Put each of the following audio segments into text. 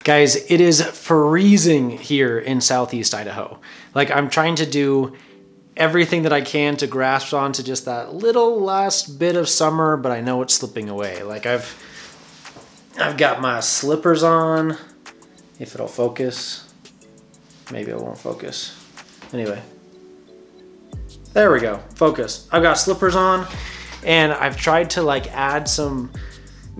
Guys, it is freezing here in Southeast Idaho. Like, I'm trying to do everything that I can to grasp onto just that little last bit of summer, but I know it's slipping away. Like, I've got my slippers on, if it'll focus. Maybe it won't focus. Anyway, there we go, focus. I've got slippers on, and I've tried to like add some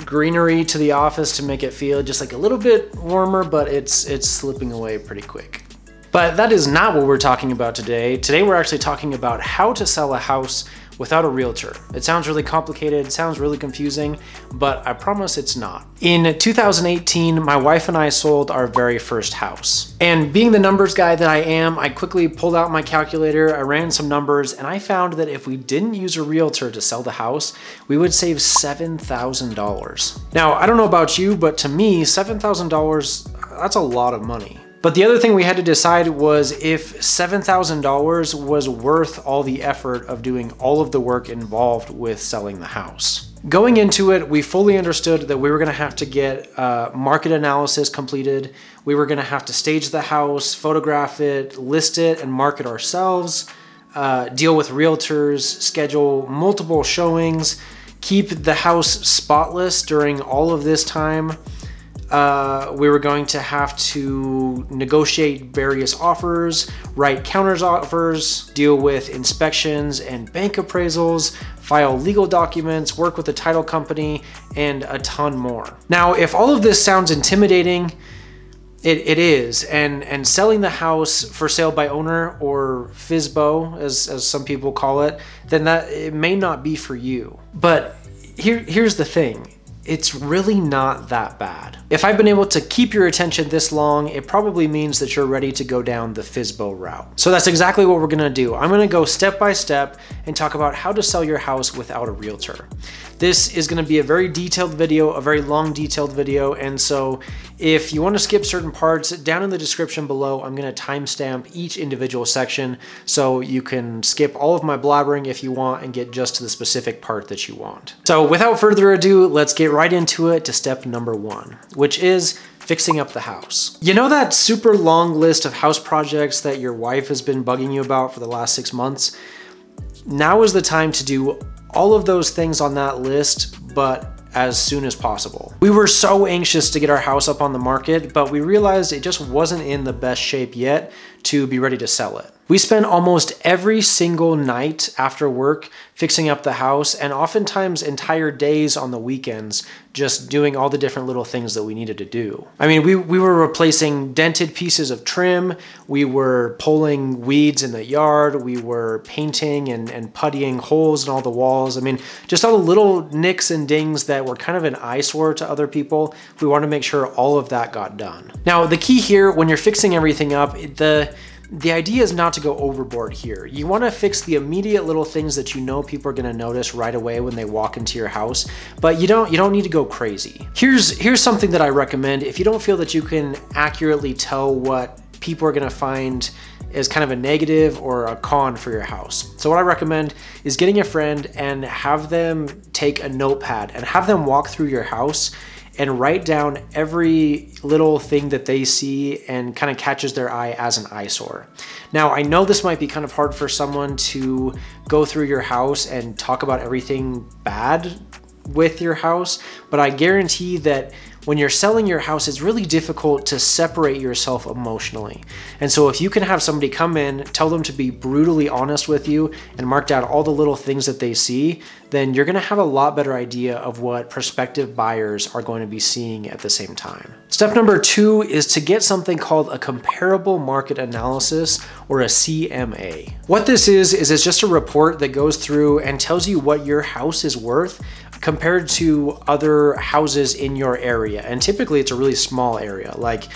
greenery to the office to make it feel just like a little bit warmer, but it's slipping away pretty quick. But that is not what we're talking about today. Today we're actually talking about how to sell a house without a realtor. It sounds really complicated, it sounds really confusing, but I promise it's not. In 2018, my wife and I sold our very first house. And being the numbers guy that I am, I quickly pulled out my calculator, I ran some numbers, and I found that if we didn't use a realtor to sell the house, we would save $7,000. Now, I don't know about you, but to me, $7,000, that's a lot of money. But the other thing we had to decide was if $7,000 was worth all the effort of doing all of the work involved with selling the house. Going into it, we fully understood that we were gonna have to get market analysis completed. We were gonna have to stage the house, photograph it, list it, and market ourselves, deal with realtors, schedule multiple showings, keep the house spotless during all of this time. We were going to have to negotiate various offers, write counter offers, deal with inspections and bank appraisals, file legal documents, work with the title company, and a ton more. Now, if all of this sounds intimidating, it is, and selling the house for sale by owner, or FSBO as some people call it, then that it may not be for you. But here's the thing. It's really not that bad. If I've been able to keep your attention this long, it probably means that you're ready to go down the FSBO route. So that's exactly what we're gonna do. I'm gonna go step by step and talk about how to sell your house without a realtor. This is gonna be a very detailed video, a very long detailed video, and so if you wanna skip certain parts, down in the description below, I'm gonna timestamp each individual section so you can skip all of my blabbering if you want and get just to the specific part that you want. So without further ado, let's get right into it to step number 1, which is fixing up the house. You know that super long list of house projects that your wife has been bugging you about for the last 6 months? Now is the time to do all of those things on that list, but as soon as possible. We were so anxious to get our house up on the market, but we realized it just wasn't in the best shape yet to be ready to sell it. We spent almost every single night after work fixing up the house, and oftentimes entire days on the weekends just doing all the different little things that we needed to do. I mean, we were replacing dented pieces of trim, we were pulling weeds in the yard, we were painting and puttying holes in all the walls. I mean, just all the little nicks and dings that were kind of an eyesore to other people. We wanted to make sure all of that got done. Now, the key here, when you're fixing everything up, the idea is not to go overboard here. You want to fix the immediate little things that you know people are going to notice right away when they walk into your house, but you don't need to go crazy. Here's something that I recommend if you don't feel that you can accurately tell what people are going to find as kind of a negative or a con for your house. So what I recommend is getting a friend and have them take a notepad and have them walk through your house and write down every little thing that they see and kind of catches their eye as an eyesore. Now, I know this might be kind of hard for someone to go through your house and talk about everything bad with your house, but I guarantee that when you're selling your house, it's really difficult to separate yourself emotionally. And so if you can have somebody come in, tell them to be brutally honest with you and mark down all the little things that they see, then you're gonna have a lot better idea of what prospective buyers are going to be seeing at the same time. Step number 2 is to get something called a comparable market analysis, or a CMA. What this is it's just a report that goes through and tells you what your house is worth compared to other houses in your area. And typically it's a really small area, like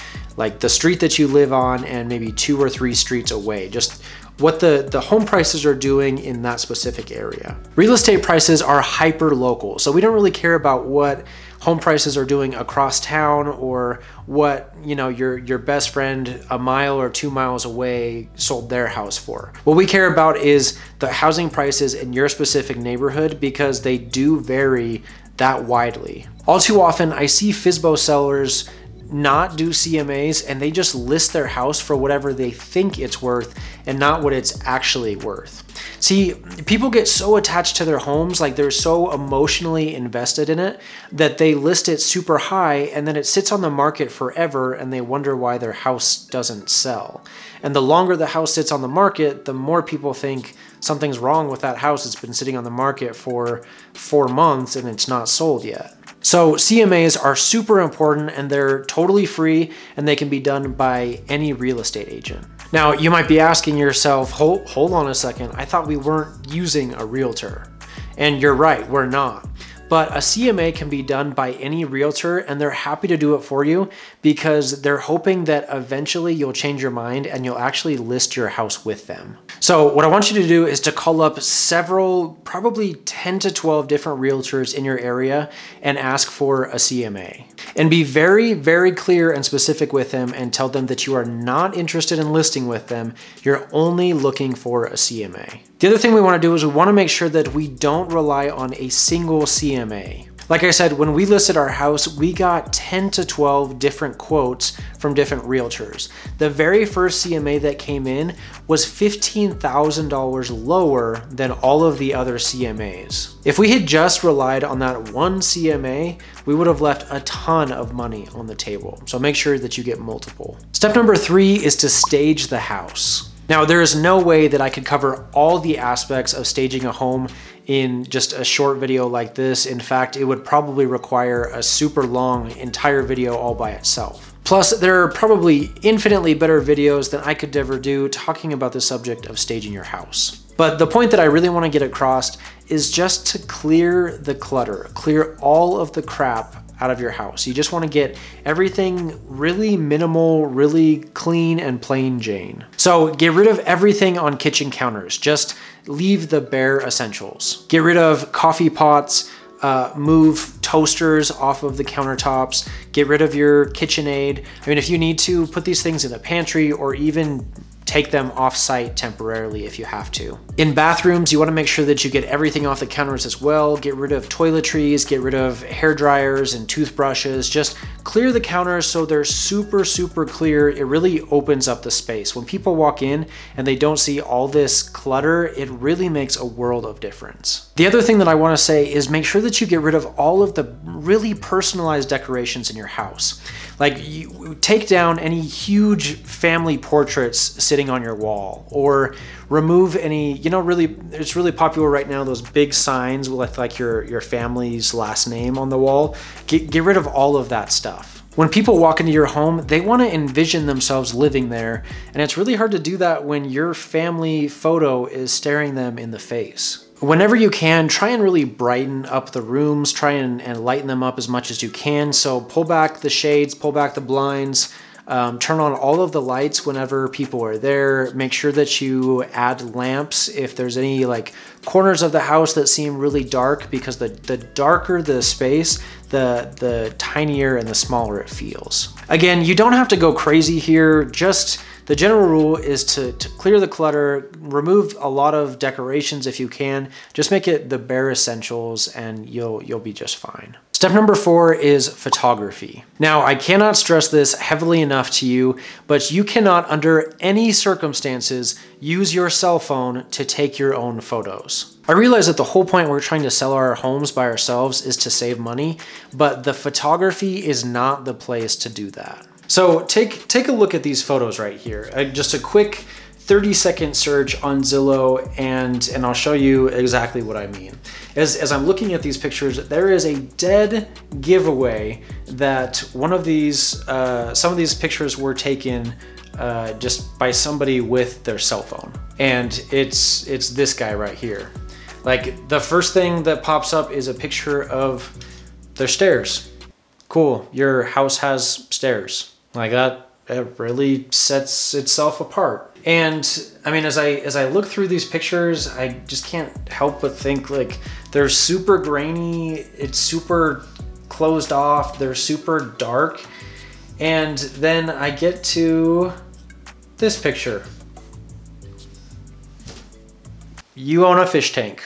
the street that you live on and maybe 2 or 3 streets away, just what the home prices are doing in that specific area. Real estate prices are hyper local, so we don't really care about what home prices are doing across town or what, you know, your best friend a mile or 2 miles away sold their house for. What we care about is the housing prices in your specific neighborhood, because they do vary that widely. All too often I see FSBO sellers not do CMAs and they just list their house for whatever they think it's worth and not what it's actually worth. See, people get so attached to their homes, like they're so emotionally invested in it, that they list it super high and then it sits on the market forever and they wonder why their house doesn't sell. And the longer the house sits on the market, the more people think something's wrong with that house. It's been sitting on the market for 4 months and it's not sold yet. So CMAs are super important and they're totally free and they can be done by any real estate agent. Now, you might be asking yourself, hold on a second, I thought we weren't using a realtor. And you're right, we're not. But a CMA can be done by any realtor and they're happy to do it for you because they're hoping that eventually you'll change your mind and you'll actually list your house with them. So what I want you to do is to call up several, probably 10 to 12 different realtors in your area and ask for a CMA. And be very, very clear and specific with them and tell them that you are not interested in listing with them. You're only looking for a CMA. The other thing we want to do is we want to make sure that we don't rely on a single CMA. Like I said, when we listed our house, we got 10 to 12 different quotes from different realtors. The very first CMA that came in was $15,000 lower than all of the other CMAs. If we had just relied on that one CMA, we would have left a ton of money on the table. So make sure that you get multiple. Step number 3 is to stage the house. Now, there is no way that I could cover all the aspects of staging a home in just a short video like this. In fact, it would probably require a super long entire video all by itself. Plus, there are probably infinitely better videos than I could ever do talking about the subject of staging your house. But the point that I really want to get across is just to clear the clutter, clear all of the crap out of your house. You just want to get everything really minimal, really clean and plain Jane. So get rid of everything on kitchen counters. Just leave the bare essentials. Get rid of coffee pots, move toasters off of the countertops, get rid of your KitchenAid. I mean, if you need to, put these things in a pantry or even take them off-site temporarily if you have to. In bathrooms, you want to make sure that you get everything off the counters as well. Get rid of toiletries, get rid of hair dryers and toothbrushes. Just clear the counters so they're super, super clear. It really opens up the space. When people walk in and they don't see all this clutter, it really makes a world of difference. The other thing that I want to say is make sure that you get rid of all of the really personalized decorations in your house. Like, you take down any huge family portraits sitting on your wall, or remove any, it's really popular right now, those big signs with like your family's last name on the wall. Get rid of all of that stuff. When people walk into your home, they want to envision themselves living there, and it's really hard to do that when your family photo is staring them in the face. Whenever you can, try and really brighten up the rooms, try and lighten them up as much as you can. So pull back the shades, pull back the blinds, turn on all of the lights whenever people are there. Make sure that you add lamps if there's any like corners of the house that seem really dark, because the darker the space, the tinier and the smaller it feels. Again, you don't have to go crazy here. Just the general rule is to clear the clutter, remove a lot of decorations if you can, just make it the bare essentials and you'll be just fine. Step number 4 is photography. Now, I cannot stress this heavily enough to you, but you cannot under any circumstances use your cell phone to take your own photos. I realize that the whole point we're trying to sell our homes by ourselves is to save money, but the photography is not the place to do that. So take a look at these photos right here. Just a quick 30-second search on Zillow and I'll show you exactly what I mean. As I'm looking at these pictures, there is a dead giveaway that one of these, some of these pictures were taken just by somebody with their cell phone. And it's this guy right here. Like, the first thing that pops up is a picture of their stairs. Cool, your house has stairs. Like that, it really sets itself apart. And I mean, as I look through these pictures, I just can't help but think like they're super grainy, it's super closed off, they're super dark. And then I get to this picture. You own a fish tank.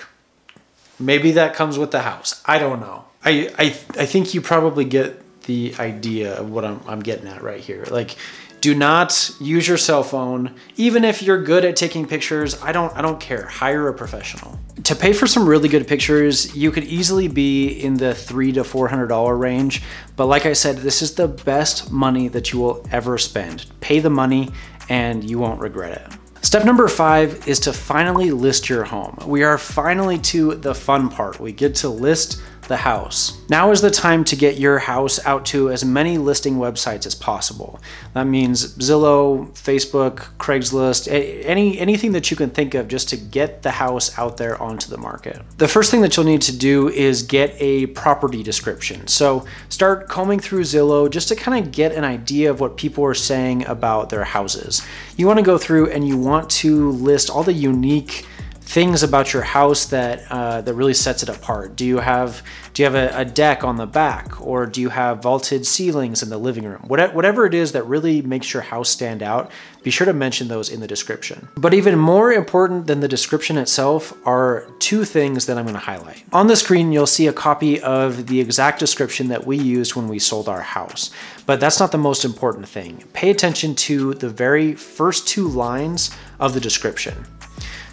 Maybe that comes with the house. I don't know. I think you probably get the idea of what I'm getting at right here. Like, do not use your cell phone. Even if you're good at taking pictures, I don't care. Hire a professional. To pay for some really good pictures, you could easily be in the $300 to $400 range. But like I said, this is the best money that you will ever spend. Pay the money and you won't regret it. Step number 5 is to finally list your home. We are finally to the fun part. We get to list the house. Now is the time to get your house out to as many listing websites as possible. That means Zillow, Facebook, Craigslist, anything that you can think of just to get the house out there onto the market. The first thing that you'll need to do is get a property description. So start combing through Zillow just to kind of get an idea of what people are saying about their houses. You want to go through and you want to list all the unique things about your house that that really sets it apart. Do you have a deck on the back, or do you have vaulted ceilings in the living room? Whatever it is that really makes your house stand out, be sure to mention those in the description. But even more important than the description itself are 2 things that I'm going to highlight. On the screen, you'll see a copy of the exact description that we used when we sold our house. But that's not the most important thing. Pay attention to the very first 2 lines of the description.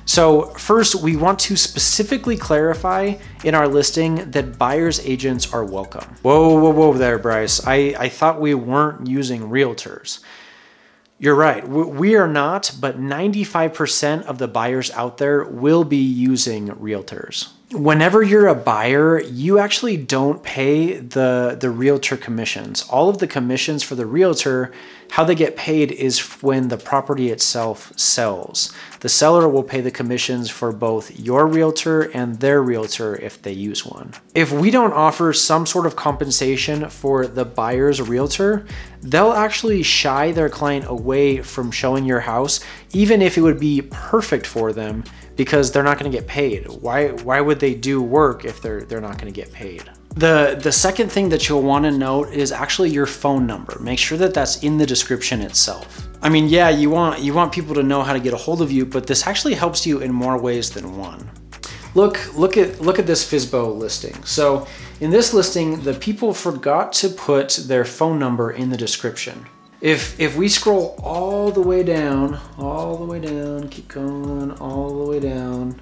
So first, we want to specifically clarify in our listing that buyer's agents are welcome. Whoa there, Bryce. I thought we weren't using realtors. You're right, we are not, but 95% of the buyers out there will be using realtors. Whenever you're a buyer, you actually don't pay the realtor commissions. All of the commissions for the realtor, how they get paid is when the property itself sells. The seller will pay the commissions for both your realtor and their realtor if they use one. If we don't offer some sort of compensation for the buyer's realtor, they'll actually shy their client away from showing your house, even if it would be perfect for them, because they're not going to get paid. Why would they do work if they're not going to get paid? The second thing that you'll want to note is actually your phone number. Make sure that that's in the description itself. I mean, yeah, you want people to know how to get a hold of you, but this actually helps you in more ways than one. Look at this FSBO listing. So in this listing, the people forgot to put their phone number in the description. If we scroll all the way down, keep going all the way down,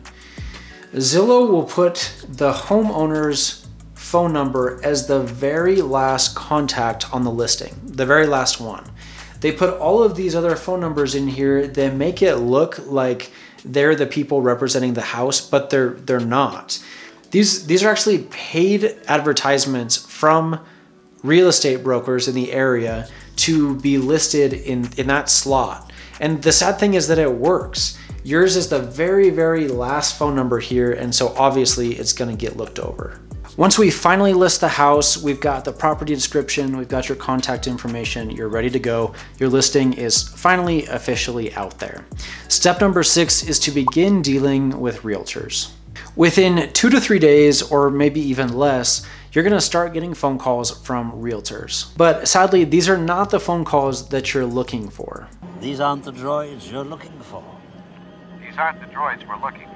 Zillow will put the homeowner's phone number as the very last contact on the listing, the very last one. They put all of these other phone numbers in here that make it look like they're the people representing the house, but they're not. These are actually paid advertisements from real estate brokers in the area to be listed in that slot. And the sad thing is that it works. Yours is the very, very last phone number here, and so obviously it's gonna get looked over. Once we finally list the house, we've got the property description, we've got your contact information, you're ready to go. Your listing is finally officially out there. Step number 6 is to begin dealing with realtors. Within 2 to 3 days, or maybe even less, you're gonna start getting phone calls from realtors. But sadly, these are not the phone calls that you're looking for. These aren't the droids you're looking for. These aren't the droids we're looking for.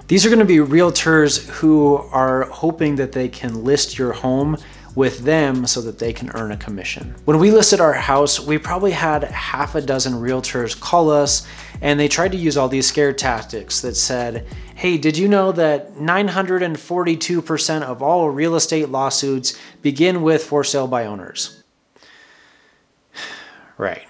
These are gonna be realtors who are hoping that they can list your home with them so that they can earn a commission. When we listed our house, we probably had half a dozen realtors call us, and they tried to use all these scare tactics that said, hey, did you know that 942% of all real estate lawsuits begin with for sale by owners? Right.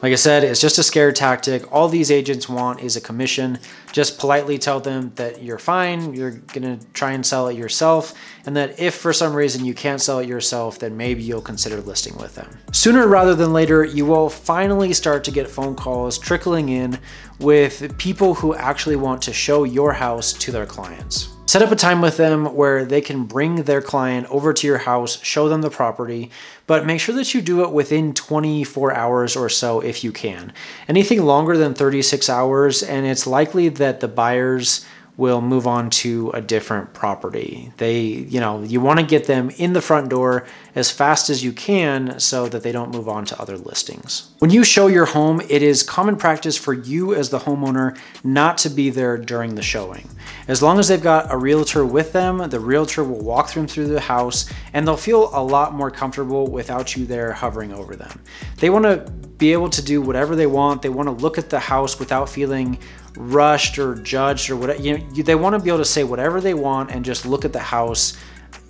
Like I said, it's just a scare tactic. All these agents want is a commission. Just politely tell them that you're fine, you're gonna try and sell it yourself, and that if for some reason you can't sell it yourself, then maybe you'll consider listing with them. Sooner rather than later, you will finally start to get phone calls trickling in with people who actually want to show your house to their clients. Set up a time with them where they can bring their client over to your house, show them the property, but make sure that you do it within 24 hours or so if you can. Anything longer than 36 hours, and it's likely that the buyers will move on to a different property. You want to get them in the front door as fast as you can so that they don't move on to other listings. When you show your home, it is common practice for you as the homeowner not to be there during the showing. As long as they've got a realtor with them, the realtor will walk them through the house and they'll feel a lot more comfortable without you there hovering over them. They want to be able to do whatever they want. They want to look at the house without feeling rushed or judged or whatever. They want to be able to say whatever they want and just look at the house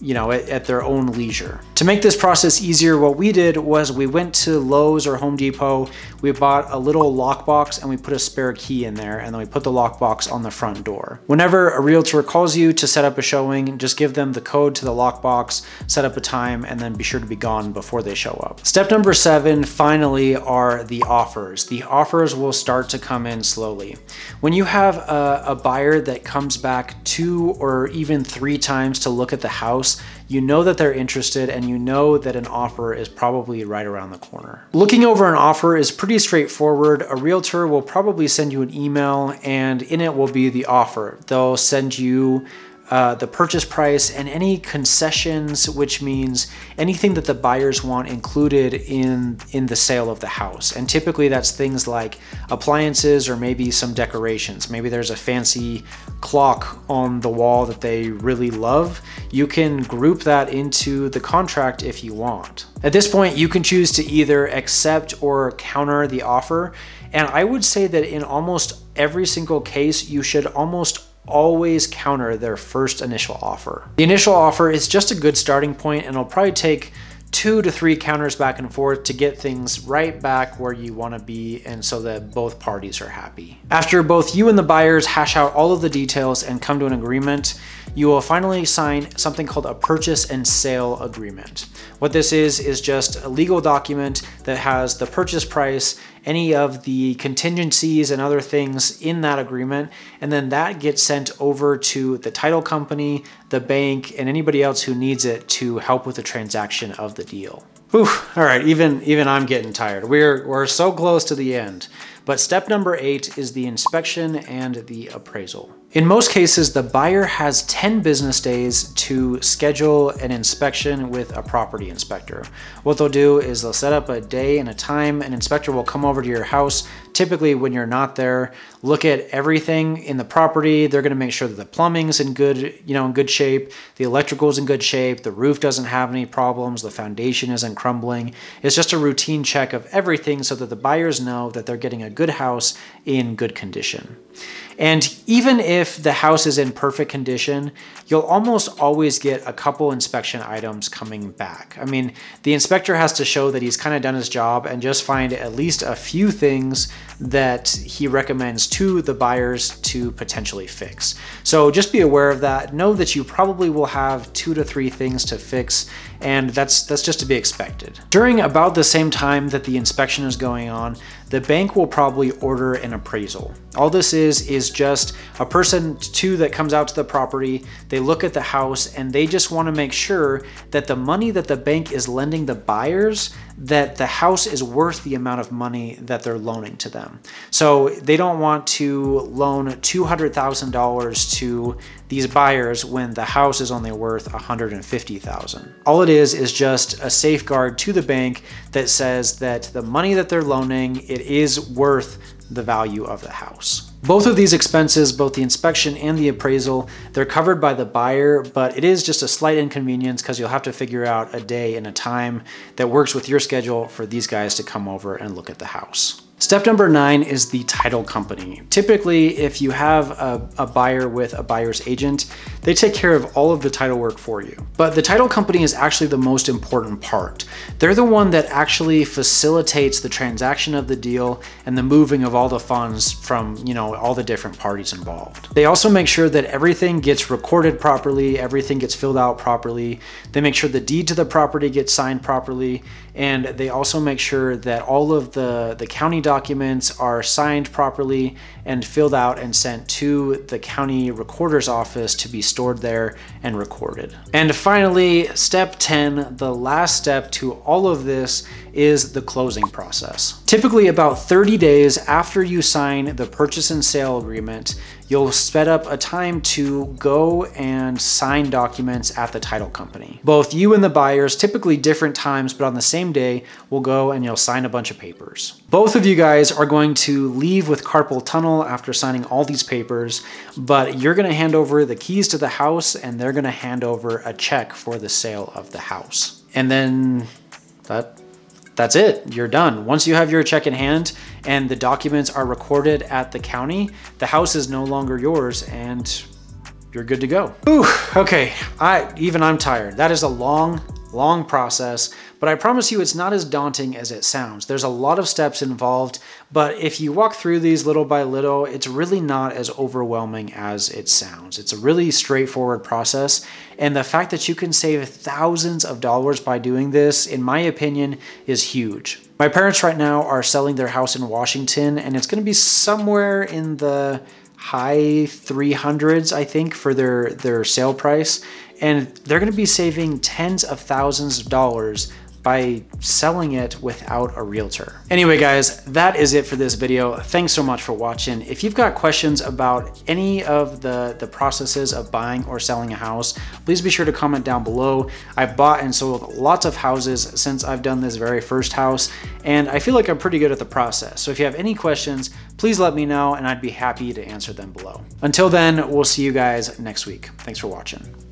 at their own leisure. To make this process easier, what we did was we went to Lowe's or Home Depot, we bought a little lockbox and we put a spare key in there, and then we put the lockbox on the front door. Whenever a realtor calls you to set up a showing, just give them the code to the lockbox, set up a time, and then be sure to be gone before they show up. Step number 7, finally, are the offers. The offers will start to come in slowly. When you have a buyer that comes back 2 or even 3 times to look at the house, you know that they're interested and you know that an offer is probably right around the corner. Looking over an offer is pretty straightforward. A realtor will probably send you an email and in it will be the offer. They'll send you the purchase price and any concessions, which means anything that the buyers want included in the sale of the house. And typically that's things like appliances or maybe some decorations. Maybe there's a fancy clock on the wall that they really love. You can group that into the contract if you want. At this point, you can choose to either accept or counter the offer. And I would say that in almost every single case, you should almost always counter their first initial offer. The initial offer is just a good starting point and it'll probably take 2 to 3 counters back and forth to get things right back where you want to be and so that both parties are happy. After both you and the buyers hash out all of the details and come to an agreement, you will finally sign something called a purchase and sale agreement. What this is just a legal document that has the purchase price, any of the contingencies and other things in that agreement, and then that gets sent over to the title company, the bank, and anybody else who needs it to help with the transaction of the deal. Whew, all right, even I'm getting tired. We're so close to the end. But step number 8 is the inspection and the appraisal. In most cases, the buyer has 10 business days to schedule an inspection with a property inspector. What they'll do is they'll set up a day and a time. An inspector will come over to your house, typically when you're not there, look at everything in the property. They're gonna make sure that the plumbing's in good shape, the electrical's in good shape, the roof doesn't have any problems, the foundation isn't crumbling. It's just a routine check of everything so that the buyers know that they're getting a good house in good condition. And even if the house is in perfect condition, you'll almost always get a couple inspection items coming back. I mean, the inspector has to show that he's kind of done his job and just find at least a few things that he recommends to the buyers to potentially fix. So just be aware of that. Know that you probably will have 2 to 3 things to fix, and that's just to be expected. During about the same time that the inspection is going on, the bank will probably order an appraisal. All this is just a person that comes out to the property, they look at the house, and they just want to make sure that the money that the bank is lending the buyers, that the house is worth the amount of money that they're loaning to them. So they don't want to loan $200,000 to these buyers when the house is only worth $150,000. All it is just a safeguard to the bank that says that the money that they're loaning, it is worth the value of the house. Both of these expenses, both the inspection and the appraisal, they're covered by the buyer, but it is just a slight inconvenience because you'll have to figure out a day and a time that works with your schedule for these guys to come over and look at the house. Step number 9 is the title company. Typically, if you have a buyer with a buyer's agent, they take care of all of the title work for you. But the title company is actually the most important part. They're the one that actually facilitates the transaction of the deal and the moving of all the funds from, all the different parties involved. They also make sure that everything gets recorded properly, everything gets filled out properly. They make sure the deed to the property gets signed properly, and they also make sure that all of the county documents are signed properly and filled out and sent to the county recorder's office to be stored there and recorded. And finally, step 10, the last step to all of this is the closing process. Typically about 30 days after you sign the purchase and sale agreement, you'll set up a time to go and sign documents at the title company. Both you and the buyers, typically different times, but on the same day, will go and you'll sign a bunch of papers. Both of you guys are going to leave with carpal tunnel after signing all these papers, but you're gonna hand over the keys to the house and they're gonna hand over a check for the sale of the house. And then that's it, you're done. Once you have your check in hand and the documents are recorded at the county, the house is no longer yours and you're good to go. Ooh, okay, I'm tired. That is a long process, but I promise you it's not as daunting as it sounds. There's a lot of steps involved, but if you walk through these little by little, it's really not as overwhelming as it sounds. It's a really straightforward process, and the fact that you can save thousands of dollars by doing this, in my opinion, is huge. My parents right now are selling their house in Washington, and it's gonna be somewhere in the high 300s, I think, for their sale price. And they're gonna be saving tens of thousands of dollars by selling it without a realtor. Anyway, guys, that is it for this video. Thanks so much for watching. If you've got questions about any of the processes of buying or selling a house, please be sure to comment down below. I've bought and sold lots of houses since I've done this very first house, and I feel like I'm pretty good at the process. So if you have any questions, please let me know and I'd be happy to answer them below. Until then, we'll see you guys next week. Thanks for watching.